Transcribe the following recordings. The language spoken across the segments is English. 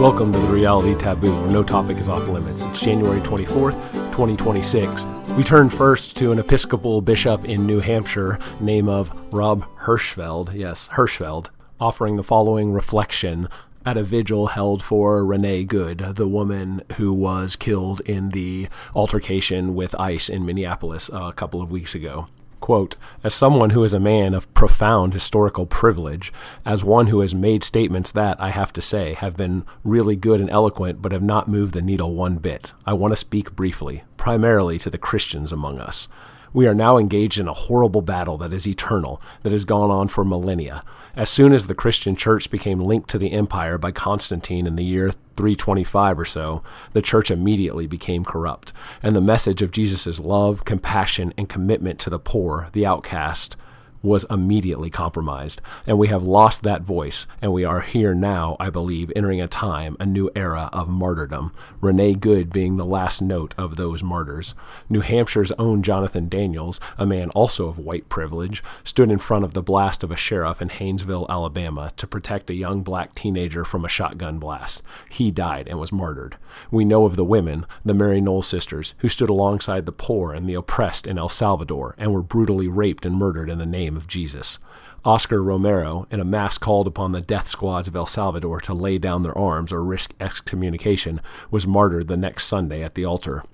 Welcome to the Reality Taboo, where no topic is off limits. It's January 24th, 2026. We turn first to an Episcopal bishop in New Hampshire, name of Rob Hirschfeld, offering the following reflection at a vigil held for Renee Good, the woman who was killed in the altercation with ICE in Minneapolis a couple of weeks ago. Quote, as someone who is a man of profound historical privilege, as one who has made statements that, I have to say, have been really good and eloquent but have not moved the needle one bit, I want to speak briefly, primarily to the Christians among us. We are now engaged in a horrible battle that is eternal, that has gone on for millennia. As soon as the Christian church became linked to the empire by Constantine in the year 325 or so, the church immediately became corrupt, and the message of Jesus' love, compassion, and commitment to the poor, the outcast, was immediately compromised, and we have lost that voice, and we are here now, I believe, entering a new era of martyrdom, Renee Good being the last note of those martyrs. New Hampshire's own Jonathan Daniels, a man also of white privilege, stood in front of the blast of a sheriff in Haynesville, Alabama, to protect a young black teenager from a shotgun blast. He died and was martyred. We know of the women, the Mary Knoll sisters, who stood alongside the poor and the oppressed in El Salvador and were brutally raped and murdered in the name of Jesus. Oscar Romero, in a mass called upon the death squads of El Salvador to lay down their arms or risk excommunication, was martyred the next Sunday at the altar.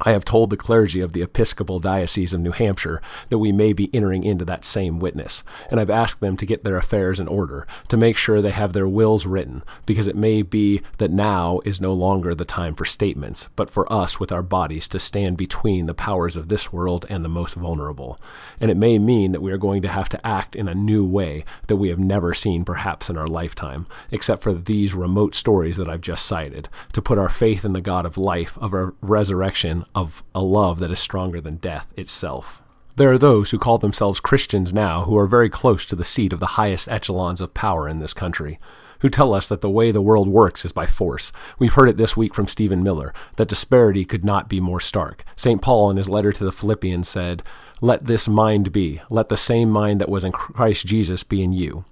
I have told the clergy of the Episcopal Diocese of New Hampshire that we may be entering into that same witness, and I've asked them to get their affairs in order, to make sure they have their wills written, because it may be that now is no longer the time for statements, but for us with our bodies to stand between the powers of this world and the most vulnerable. And it may mean that we are going to have to act in a new way that we have never seen perhaps in our lifetime, except for these remote stories that I've just cited, to put our faith in the God of life, of our resurrection, of a love that is stronger than death itself. There are those who call themselves Christians now who are very close to the seat of the highest echelons of power in this country, who tell us that the way the world works is by force. We've heard it this week from Stephen Miller, that disparity could not be more stark. St. Paul in his letter to the Philippians said, let this mind be, let the same mind that was in Christ Jesus be in you,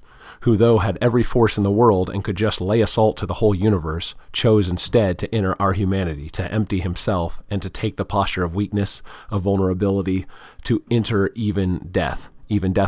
who though had every force in the world and could just lay assault to the whole universe, chose instead to enter our humanity, to empty himself, and to take the posture of weakness, of vulnerability, to enter even death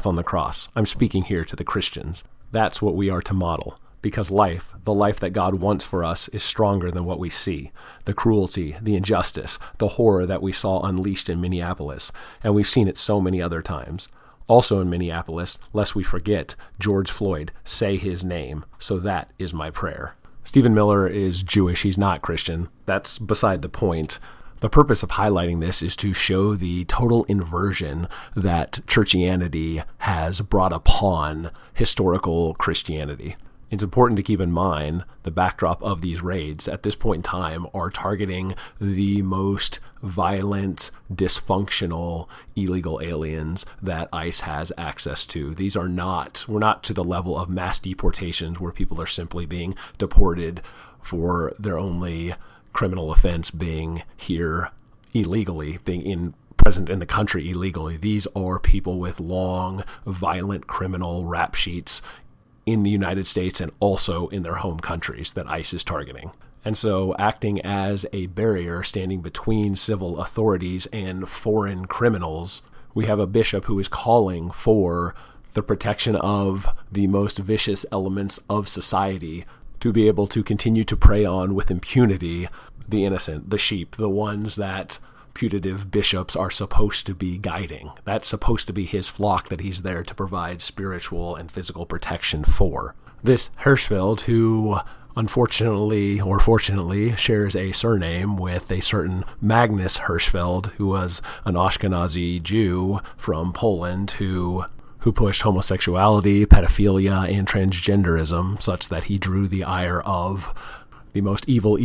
on the cross. I'm speaking here to the Christians. That's what we are to model, because life, the life that God wants for us, is stronger than what we see. The cruelty, the injustice, the horror that we saw unleashed in Minneapolis, and we've seen it so many other times. Also in Minneapolis, lest we forget, George Floyd, say his name. So that is my prayer. Stephen Miller is Jewish. He's not Christian. That's beside the point. The purpose of highlighting this is to show the total inversion that Churchianity has brought upon historical Christianity. It's important to keep in mind the backdrop of these raids at this point in time are targeting the most violent, dysfunctional, illegal aliens that ICE has access to. We're not to the level of mass deportations where people are simply being deported for their only criminal offense being here illegally, being present in the country illegally. These are people with long, violent criminal rap sheets in the United States and also in their home countries that ICE is targeting. And so acting as a barrier standing between civil authorities and foreign criminals, we have a bishop who is calling for the protection of the most vicious elements of society to be able to continue to prey on with impunity the innocent, the sheep, the ones that putative bishops are supposed to be guiding. That's supposed to be his flock that he's there to provide spiritual and physical protection for. This Hirschfeld, who unfortunately or fortunately shares a surname with a certain Magnus Hirschfeld, who was an Ashkenazi Jew from Poland who pushed homosexuality, pedophilia, and transgenderism such that he drew the ire of the most evil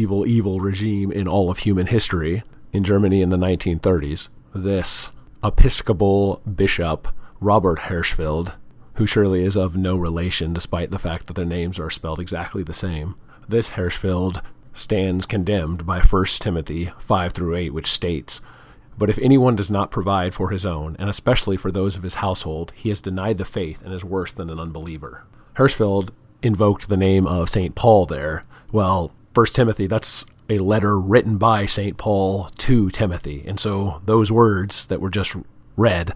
regime in all of human history in Germany in the 1930s. This Episcopal bishop, Robert Hirschfeld, who surely is of no relation despite the fact that their names are spelled exactly the same. This Hirschfeld stands condemned by 1 Timothy 5-8, which states, but if anyone does not provide for his own, and especially for those of his household, he has denied the faith and is worse than an unbeliever. Hirschfeld invoked the name of St. Paul there Well, 1 Timothy, that's a letter written by St. Paul to Timothy. And so those words that were just read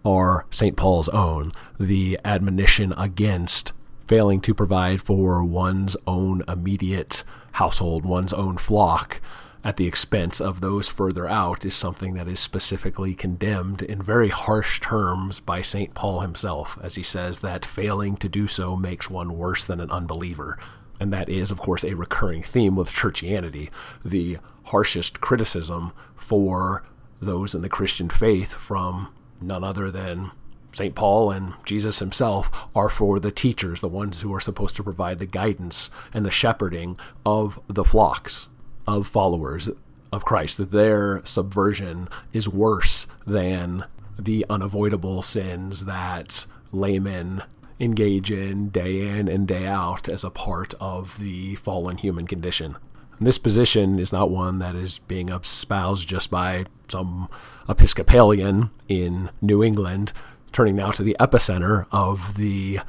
are St. Paul's own, the admonition against failing to provide for one's own immediate household, one's own flock, at the expense of those further out is something that is specifically condemned in very harsh terms by St. Paul himself, as he says that failing to do so makes one worse than an unbeliever. And that is, of course, a recurring theme with Churchianity. The harshest criticism for those in the Christian faith from none other than St. Paul and Jesus himself are for the teachers, the ones who are supposed to provide the guidance and the shepherding of the flocks of followers of Christ, that their subversion is worse than the unavoidable sins that laymen engage in and day out as a part of the fallen human condition. And this position is not one that is being espoused just by some Episcopalian in New England, turning now to the epicenter of the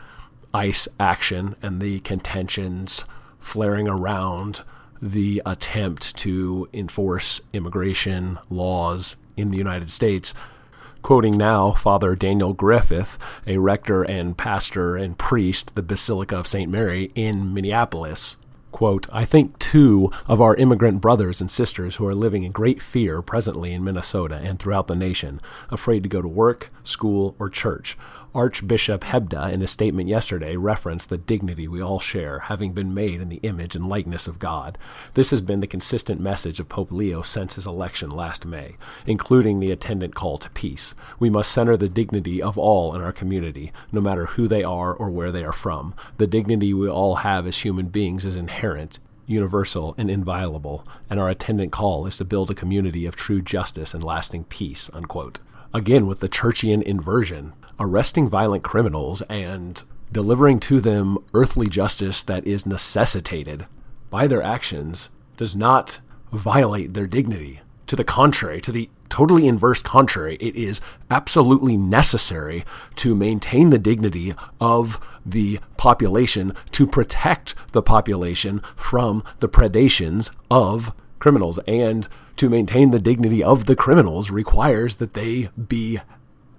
ICE action and the contentions flaring around the attempt to enforce immigration laws in the United States. Quoting now Father Daniel Griffith, a rector and pastor and priest, the Basilica of St. Mary in Minneapolis, quote, "I think, too, of our immigrant brothers and sisters who are living in great fear presently in Minnesota and throughout the nation, afraid to go to work, school, or church. Archbishop Hebda, in a statement yesterday, referenced the dignity we all share, having been made in the image and likeness of God. This has been the consistent message of Pope Leo since his election last May, including the attendant call to peace. We must center the dignity of all in our community, no matter who they are or where they are from. The dignity we all have as human beings is inherent, universal, and inviolable, and our attendant call is to build a community of true justice and lasting peace," unquote. Again, with the Churchian inversion, arresting violent criminals and delivering to them earthly justice that is necessitated by their actions does not violate their dignity. To the contrary, to the totally inverse contrary, it is absolutely necessary to maintain the dignity of the population, to protect the population from the predations of criminals. And to maintain the dignity of the criminals requires that they be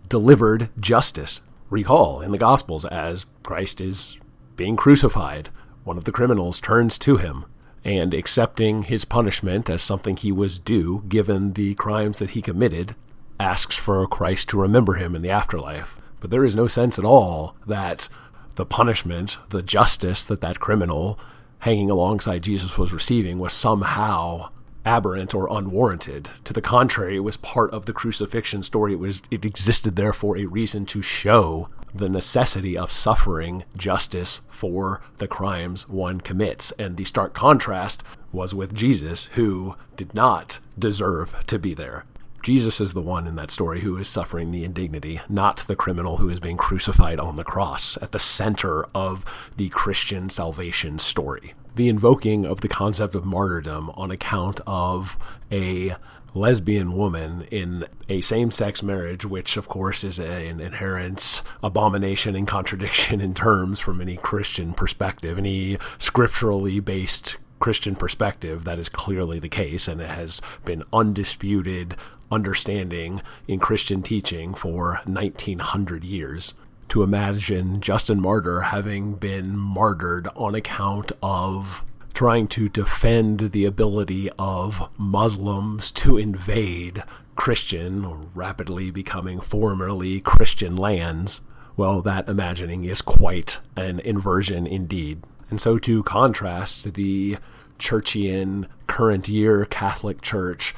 delivered justice. Recall in the Gospels, as Christ is being crucified, one of the criminals turns to him and, accepting his punishment as something he was due, given the crimes that he committed, asks for Christ to remember him in the afterlife. But there is no sense at all that the punishment, the justice that criminal hanging alongside Jesus was receiving was somehow aberrant or unwarranted. To the contrary, it was part of the crucifixion story. It existed there for a reason, to show the necessity of suffering justice for the crimes one commits. And the stark contrast was with Jesus, who did not deserve to be there. Jesus is the one in that story who is suffering the indignity, not the criminal who is being crucified on the cross, at the center of the Christian salvation story. The invoking of the concept of martyrdom on account of a lesbian woman in a same-sex marriage, which of course is an inherent abomination and contradiction in terms from any Christian perspective, any scripturally based Christian perspective, that is clearly the case, and it has been undisputed understanding in Christian teaching for 1900 years. To imagine Justin Martyr having been martyred on account of trying to defend the ability of Muslims to invade Christian, or rapidly becoming formerly Christian lands, well, that imagining is quite an inversion indeed. And so to contrast the Churchian current year Catholic Church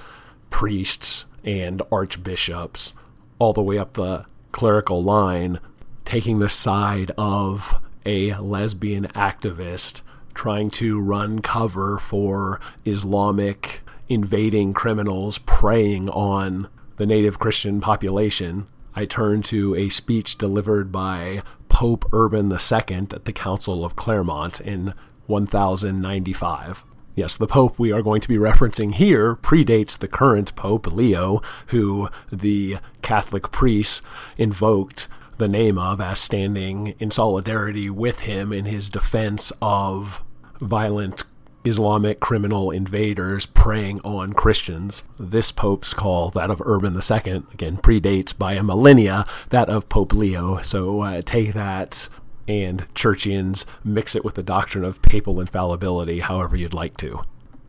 priests and archbishops all the way up the clerical line taking the side of a lesbian activist trying to run cover for Islamic invading criminals preying on the native Christian population, I turn to a speech delivered by Pope Urban II at the Council of Clermont in 1095. Yes, the Pope we are going to be referencing here predates the current Pope, Leo, who the Catholic priests invoked the name of as standing in solidarity with him in his defense of violent Islamic criminal invaders preying on Christians. This pope's call, that of Urban II, again, predates by a millennia that of Pope Leo. So take that and Churchians, mix it with the doctrine of papal infallibility, however you'd like to.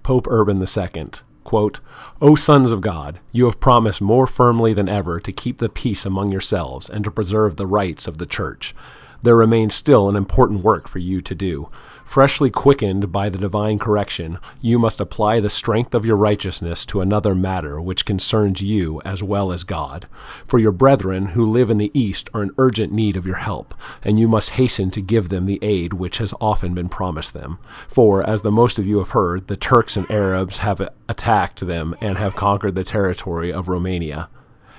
Pope Urban II, quote, "O sons of God, you have promised more firmly than ever to keep the peace among yourselves and to preserve the rights of the Church. There remains still an important work for you to do. Freshly quickened by the divine correction, you must apply the strength of your righteousness to another matter which concerns you as well as God. For your brethren who live in the East are in urgent need of your help, and you must hasten to give them the aid which has often been promised them. For, as the most of you have heard, the Turks and Arabs have attacked them and have conquered the territory of Romania,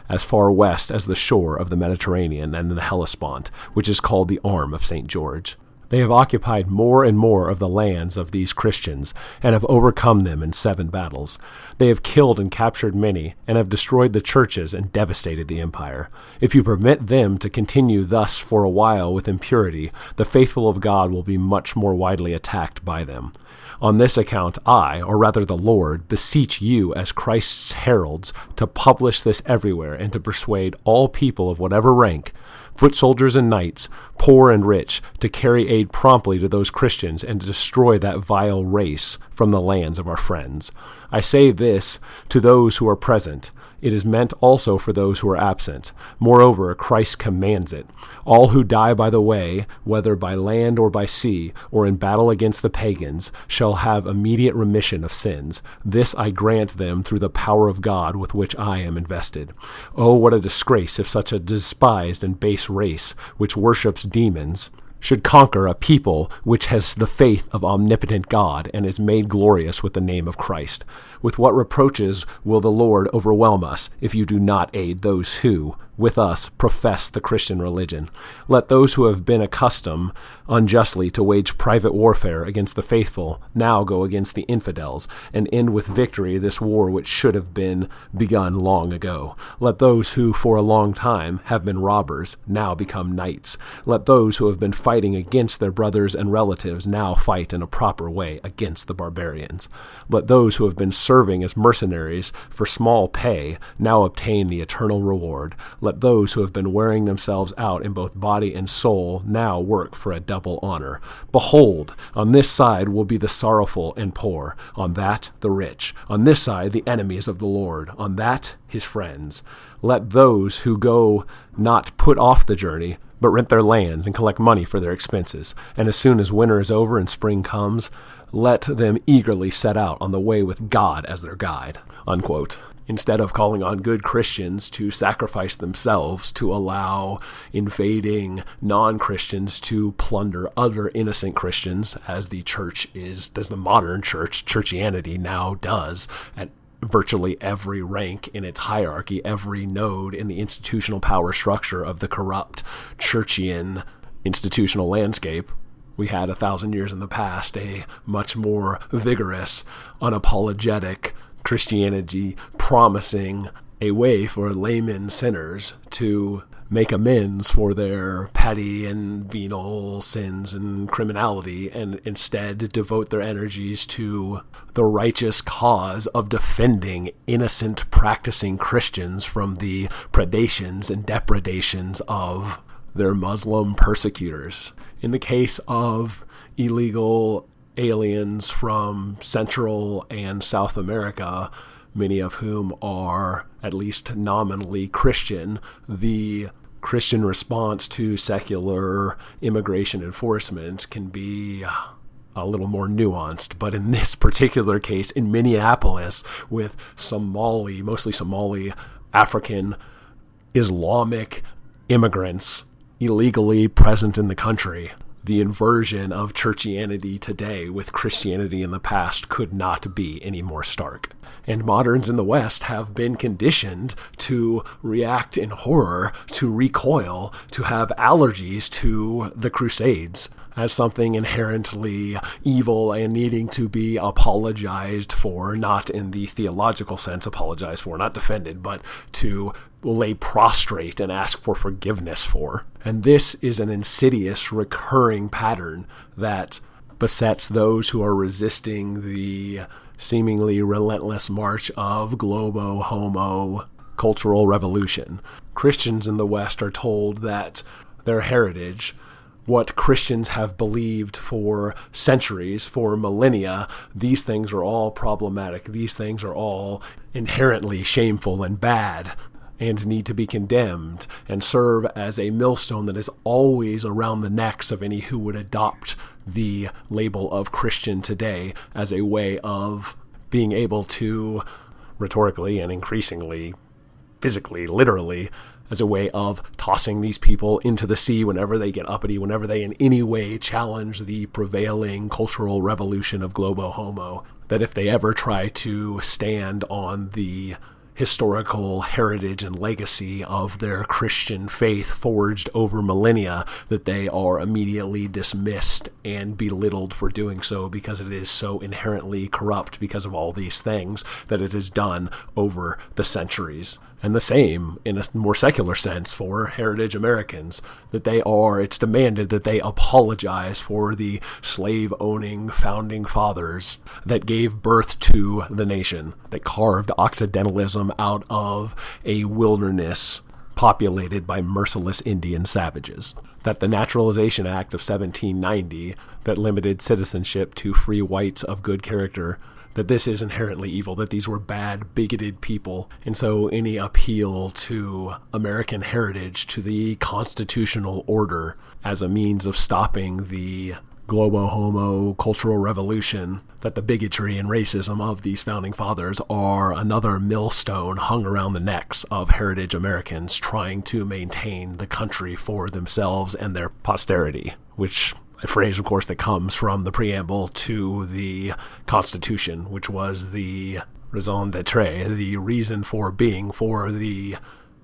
as far west as the shore of the Mediterranean and the Hellespont, which is called the Arm of St. George. They have occupied more and more of the lands of these Christians, and have overcome them in 7 battles. They have killed and captured many, and have destroyed the churches and devastated the empire. If you permit them to continue thus for a while with impurity, the faithful of God will be much more widely attacked by them. On this account I, or rather the Lord, beseech you as Christ's heralds to publish this everywhere and to persuade all people of whatever rank, foot soldiers and knights, poor and rich, to carry aid promptly to those Christians and to destroy that vile race from the lands of our friends. I say this to those who are present. It is meant also for those who are absent. Moreover, Christ commands it. All who die by the way, whether by land or by sea, or in battle against the pagans, shall have immediate remission of sins. This I grant them through the power of God with which I am invested. Oh, what a disgrace if such a despised and base race, which worships demons, should conquer a people which has the faith of omnipotent God and is made glorious with the name of Christ. With what reproaches will the Lord overwhelm us if you do not aid those who, with us, profess the Christian religion? Let those who have been accustomed unjustly to wage private warfare against the faithful now go against the infidels, and end with victory this war which should have been begun long ago. Let those who for a long time have been robbers now become knights. Let those who have been fighting against their brothers and relatives now fight in a proper way against the barbarians. Let those who have been serving as mercenaries for small pay now obtain the eternal reward. Let those who have been wearing themselves out in both body and soul now work for a double honor. Behold, on this side will be the sorrowful and poor, on that the rich, on this side the enemies of the Lord, on that his friends. Let those who go not put off the journey, but rent their lands and collect money for their expenses. And as soon as winter is over and spring comes, let them eagerly set out on the way with God as their guide." Unquote. Instead of calling on good Christians to sacrifice themselves to allow invading non-Christians to plunder other innocent Christians, as the modern church, Churchianity, now does at virtually every rank in its hierarchy, every node in the institutional power structure of the corrupt Churchian institutional landscape. We had 1,000 years in the past a much more vigorous, unapologetic Christianity promising a way for layman sinners to make amends for their petty and venal sins and criminality, and instead devote their energies to the righteous cause of defending innocent practicing Christians from the predations and depredations of their Muslim persecutors. In the case of illegal aliens from Central and South America, many of whom are at least nominally Christian, the Christian response to secular immigration enforcement can be a little more nuanced. But in this particular case, in Minneapolis, with mostly Somali, African, Islamic immigrants illegally present in the country, the inversion of Churchianity today with Christianity in the past could not be any more stark. And moderns in the West have been conditioned to react in horror, to recoil, to have allergies to the Crusades as something inherently evil and needing to be apologized for, not in the theological sense apologized for, not defended, but to lay prostrate and ask for forgiveness for. And this is an insidious, recurring pattern that besets those who are resisting the seemingly relentless march of globo-homo cultural revolution. Christians in the West are told that their heritage, what Christians have believed for centuries, for millennia, these things are all problematic. These things are all inherently shameful and bad and need to be condemned and serve as a millstone that is always around the necks of any who would adopt the label of Christian today as a way of being able to, rhetorically and increasingly, physically, literally, as a way of tossing these people into the sea whenever they get uppity, whenever they in any way challenge the prevailing cultural revolution of globo-homo, that if they ever try to stand on the historical heritage and legacy of their Christian faith forged over millennia, that they are immediately dismissed and belittled for doing so because it is so inherently corrupt because of all these things that it has done over the centuries. And the same, in a more secular sense, for heritage Americans, that it's demanded that they apologize for the slave-owning founding fathers that gave birth to the nation, that carved Occidentalism out of a wilderness populated by merciless Indian savages. That the Naturalization Act of 1790, that limited citizenship to free whites of good character, that this is inherently evil, that these were bad, bigoted people. And so any appeal to American heritage, to the constitutional order as a means of stopping the globo-homo cultural revolution, that the bigotry and racism of these founding fathers are another millstone hung around the necks of heritage Americans trying to maintain the country for themselves and their posterity, which a phrase, of course, that comes from the preamble to the Constitution, which was the raison d'etre, the reason for being for the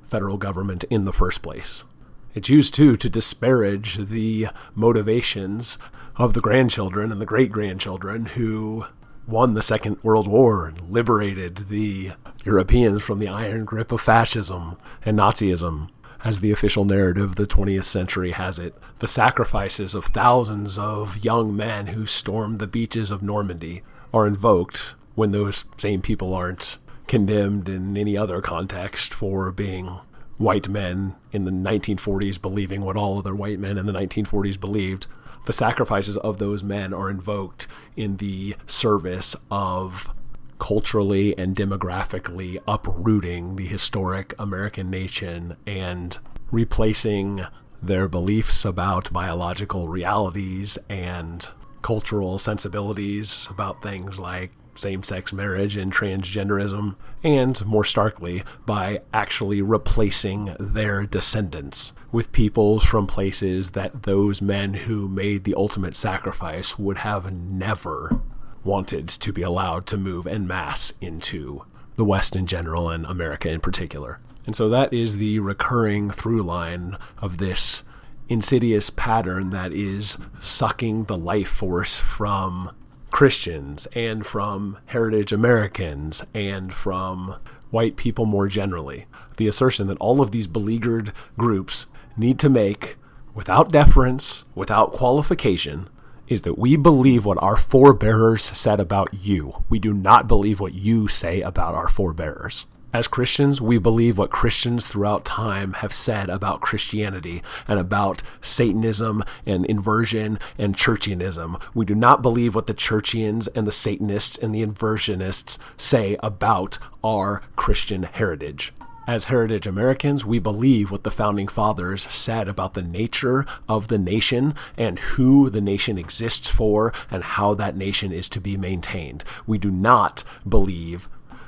federal government in the first place. It's used, too, to disparage the motivations of the grandchildren and the great-grandchildren who won the Second World War and liberated the Europeans from the iron grip of fascism and Nazism. As the official narrative of the 20th century has it, the sacrifices of thousands of young men who stormed the beaches of Normandy are invoked when those same people aren't condemned in any other context for being white men in the 1940s believing what all other white men in the 1940s believed. The sacrifices of those men are invoked in the service of culturally and demographically uprooting the historic American nation and replacing their beliefs about biological realities and cultural sensibilities about things like same-sex marriage and transgenderism, and more starkly, by actually replacing their descendants with peoples from places that those men who made the ultimate sacrifice would have never wanted to be allowed to move en masse into the West in general and America in particular. And so that is the recurring through line of this insidious pattern that is sucking the life force from Christians and from heritage Americans and from white people more generally. The assertion that all of these beleaguered groups need to make, without deference, without qualification, is that we believe what our forebearers said about you. We do not believe what you say about our forebearers. As Christians, we believe what Christians throughout time have said about Christianity and about Satanism and inversion and Churchianism. We do not believe what the Churchians and the Satanists and the inversionists say about our Christian heritage. As heritage Americans, we believe what the founding fathers said about the nature of the nation and who the nation exists for and how that nation is to be maintained. We do not believe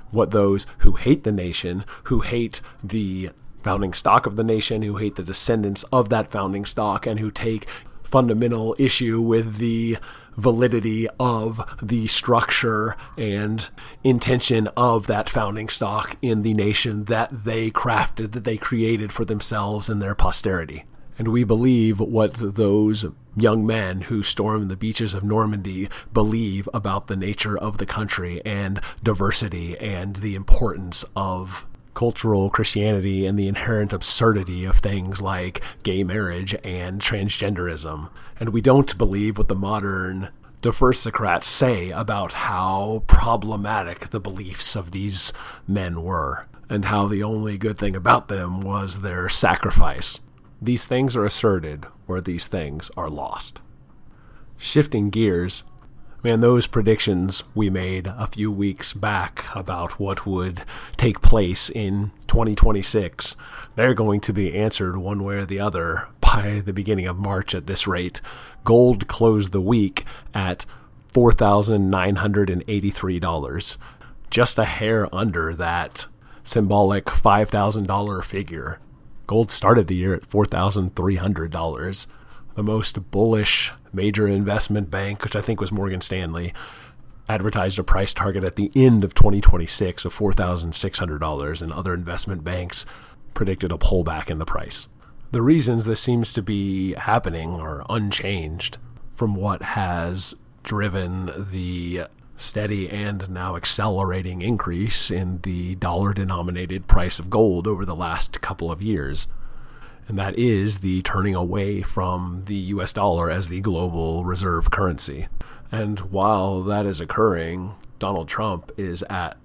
what those who hate the nation, who hate the founding stock of the nation, who hate the descendants of that founding stock, and who take fundamental issue with the validity of the structure and intention of that founding stock in the nation that they crafted, that they created for themselves and their posterity. And we believe what those young men who stormed the beaches of Normandy believe about the nature of the country and diversity and the importance of cultural Christianity and the inherent absurdity of things like gay marriage and transgenderism. And we don't believe what the modern diversicrats say about how problematic the beliefs of these men were, and how the only good thing about them was their sacrifice. These things are asserted, or these things are lost. Shifting gears, man, those predictions we made a few weeks back about what would take place in 2026, they're going to be answered one way or the other by the beginning of March at this rate. Gold closed the week at $4,983, just a hair under that symbolic $5,000 figure. Gold started the year at $4,300. The most bullish major investment bank, which I think was Morgan Stanley, advertised a price target at the end of 2026 of $4,600, and other investment banks predicted a pullback in the price. The reasons this seems to be happening are unchanged from what has driven the steady and now accelerating increase in the dollar-denominated price of gold over the last couple of years. And that is the turning away from the US dollar as the global reserve currency. And while that is occurring, Donald Trump is at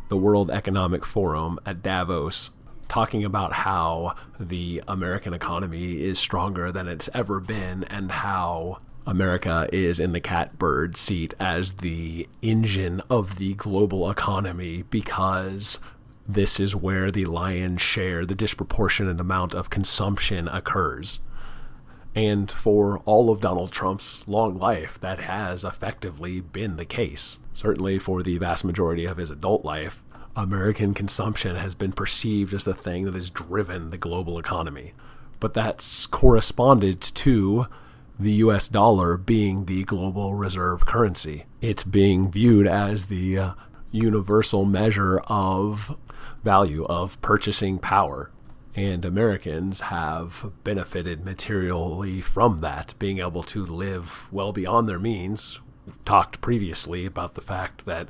the World Economic Forum at Davos talking about how the American economy is stronger than it's ever been, and how America is in the catbird seat as the engine of the global economy, because this is where the lion's share, the disproportionate amount of consumption occurs. And for all of Donald Trump's long life, that has effectively been the case. Certainly for the vast majority of his adult life, American consumption has been perceived as the thing that has driven the global economy. But that's corresponded to the US dollar being the global reserve currency. It's being viewed as the universal measure of value, of purchasing power. And Americans have benefited materially from that, being able to live well beyond their means. We've talked previously about the fact that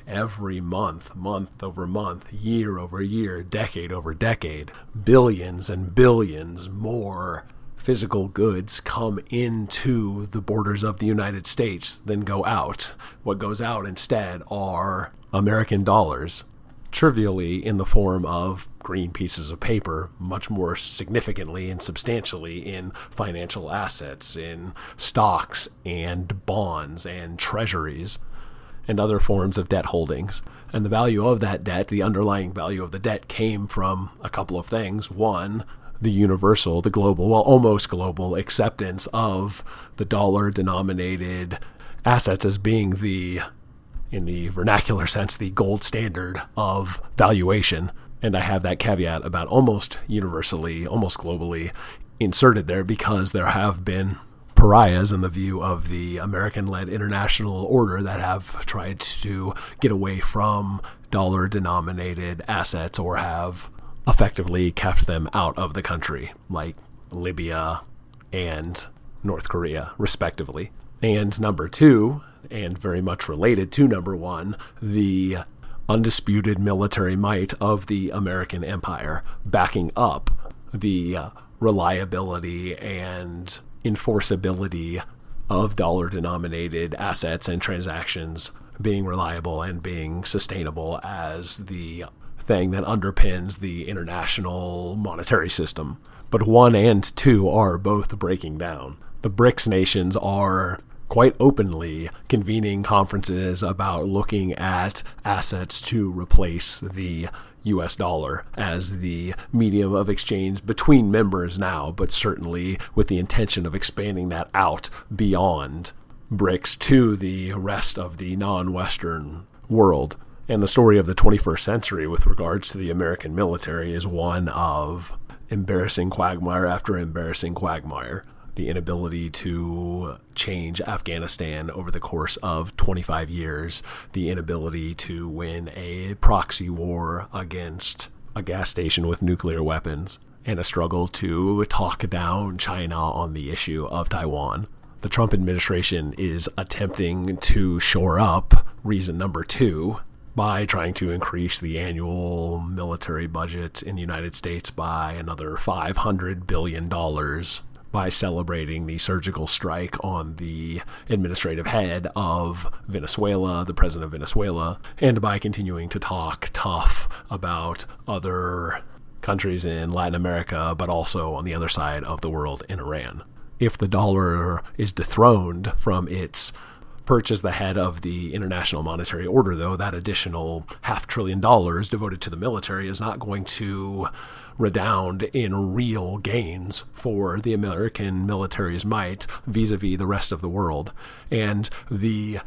every month, month over month, year over year, decade over decade, billions and billions more physical goods come into the borders of the United States than go out. What goes out instead are American dollars, trivially in the form of green pieces of paper, much more significantly and substantially in financial assets, in stocks and bonds and treasuries and other forms of debt holdings. And the value of that debt, the underlying value of the debt, came from a couple of things. One, the universal, the global, well, almost global acceptance of the dollar-denominated assets as being the, in the vernacular sense, the gold standard of valuation. And I have that caveat about almost universally, almost globally inserted there, because there have been pariahs in the view of the American-led international order that have tried to get away from dollar-denominated assets or have effectively kept them out of the country, like Libya and North Korea, respectively. And number two, and very much related to number one, the undisputed military might of the American empire, backing up the reliability and enforceability of dollar-denominated assets and transactions being reliable and being sustainable as the thing that underpins the international monetary system. But one and two are both breaking down. The BRICS nations are quite openly convening conferences about looking at assets to replace the US dollar as the medium of exchange between members now, but certainly with the intention of expanding that out beyond BRICS to the rest of the non-Western world. And the story of the 21st century with regards to the American military is one of embarrassing quagmire after embarrassing quagmire. The inability to change Afghanistan over the course of 25 years, the inability to win a proxy war against a gas station with nuclear weapons, and a struggle to talk down China on the issue of Taiwan. The Trump administration is attempting to shore up reason number two by trying to increase the annual military budget in the United States by another $500 billion by celebrating the surgical strike on the administrative head of Venezuela, the president of Venezuela, and by continuing to talk tough about other countries in Latin America, but also on the other side of the world in Iran. If the dollar is dethroned from its perch as the head of the International Monetary Order, though, that additional $500 billion devoted to the military is not going to redound in real gains for the American military's might vis-a-vis the rest of the world. And the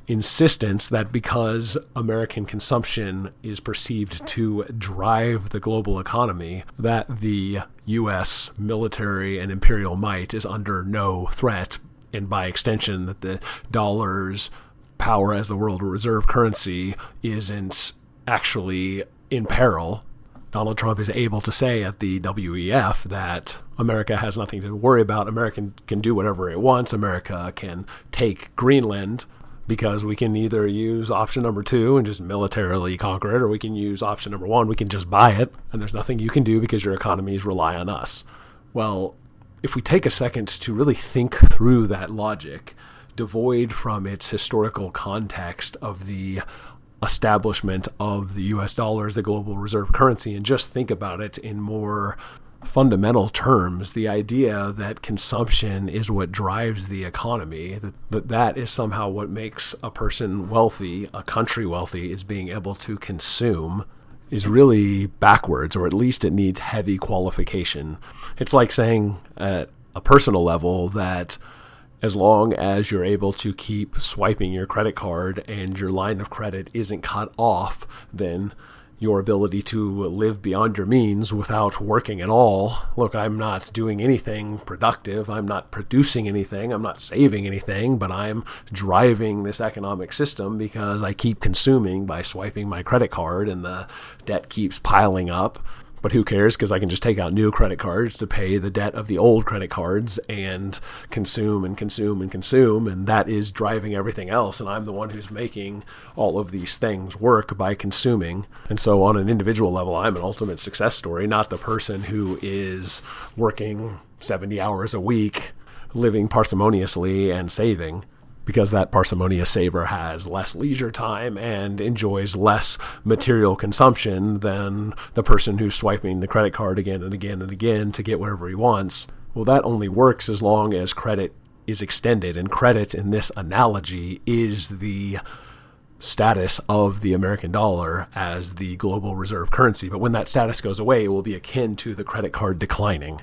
insistence that because American consumption is perceived to drive the global economy, that the U.S. military and imperial might is under no threat, and by extension that the dollar's power as the world reserve currency isn't actually in peril. Donald Trump is able to say at the WEF that America has nothing to worry about. America can do whatever it wants. America can take Greenland because we can either use option number 2 and just militarily conquer it, or we can use option number 1, we can just buy it, and there's nothing you can do because your economies rely on us. Well, if we take a second to really think through that logic, devoid from its historical context of the establishment of the US dollar as the global reserve currency, and just think about it in more fundamental terms, the idea that consumption is what drives the economy, that is somehow what makes a person wealthy, a country wealthy, is being able to consume, is really backwards, or at least it needs heavy qualification. It's like saying at a personal level that as long as you're able to keep swiping your credit card and your line of credit isn't cut off, then your ability to live beyond your means without working at all. Look, I'm not doing anything productive. I'm not producing anything. I'm not saving anything, but I'm driving this economic system because I keep consuming by swiping my credit card, and the debt keeps piling up. But who cares, because I can just take out new credit cards to pay the debt of the old credit cards and consume and consume and consume, and that is driving everything else, and I'm the one who's making all of these things work by consuming. And so on an individual level, I'm an ultimate success story, not the person who is working 70 hours a week, living parsimoniously and saving, because that parsimonious saver has less leisure time and enjoys less material consumption than the person who's swiping the credit card again and again and again to get whatever he wants. Well, that only works as long as credit is extended, and credit in this analogy is the status of the American dollar as the global reserve currency. But when that status goes away, it will be akin to the credit card declining,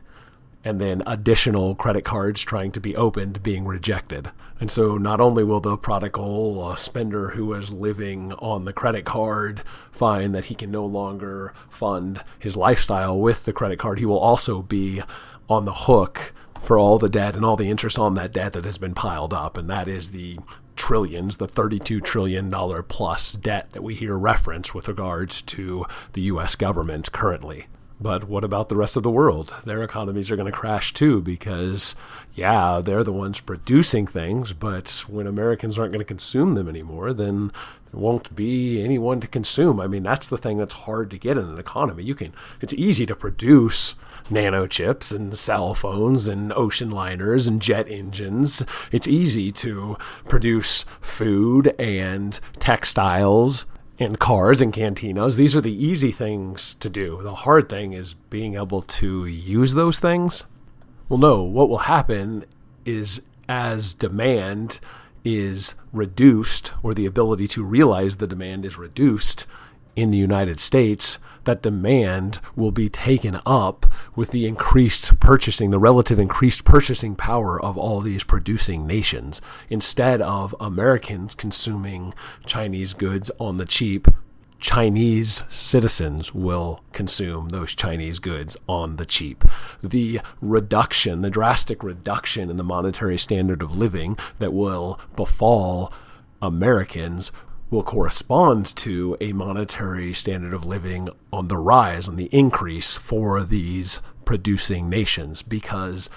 and then additional credit cards trying to be opened being rejected. And so not only will the prodigal spender who is living on the credit card find that he can no longer fund his lifestyle with the credit card, he will also be on the hook for all the debt and all the interest on that debt that has been piled up. And that is the trillions, the $32 trillion plus debt that we hear referenced with regards to the U.S. government currently. But what about the rest of the world? Their economies are going to crash too, because, yeah, they're the ones producing things, but when Americans aren't going to consume them anymore, then there won't be anyone to consume. I mean, that's the thing that's hard to get in an economy. It's easy to produce nanochips and cell phones and ocean liners and jet engines. It's easy to produce food and textiles and cars and cantinas. These are the easy things to do. The hard thing is being able to use those things. Well, no, what will happen is as demand is reduced, or the ability to realize the demand is reduced in the United States, that demand will be taken up with the relative increased purchasing power of all these producing nations. Instead of Americans consuming Chinese goods on the cheap, Chinese citizens will consume those Chinese goods on the cheap. The drastic reduction in the monetary standard of living that will befall Americans will correspond to a monetary standard of living on the rise, on the increase for these producing nations, because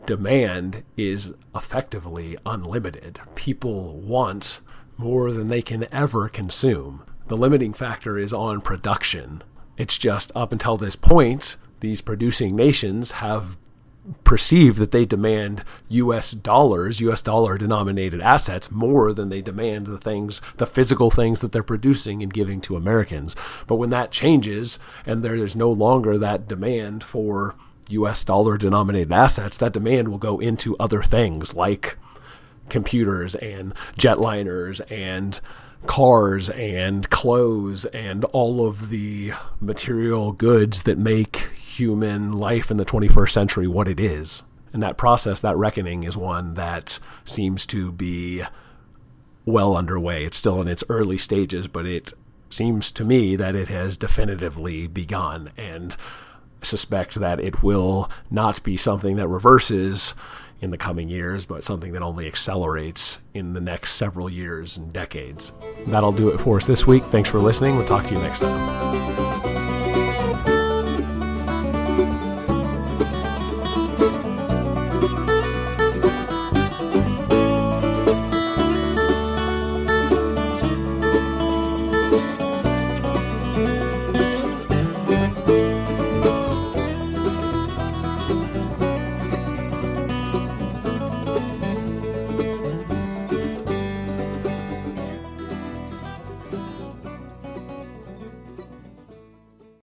demand is effectively unlimited. People want more than they can ever consume. The limiting factor is on production. It's just up until this point, these producing nations have perceive that they demand US dollar denominated assets more than they demand the physical things that they're producing and giving to Americans. But when that changes and there is no longer that demand for US dollar denominated assets, that demand will go into other things like computers and jetliners and cars and clothes and all of the material goods that make human life in the 21st century what it is. And that process, that reckoning, is one that seems to be well underway. It's still in its early stages, but it seems to me that it has definitively begun, and I suspect that it will not be something that reverses in the coming years, but something that only accelerates in the next several years and decades. That'll do it for us this week. Thanks for listening. We'll talk to you next time.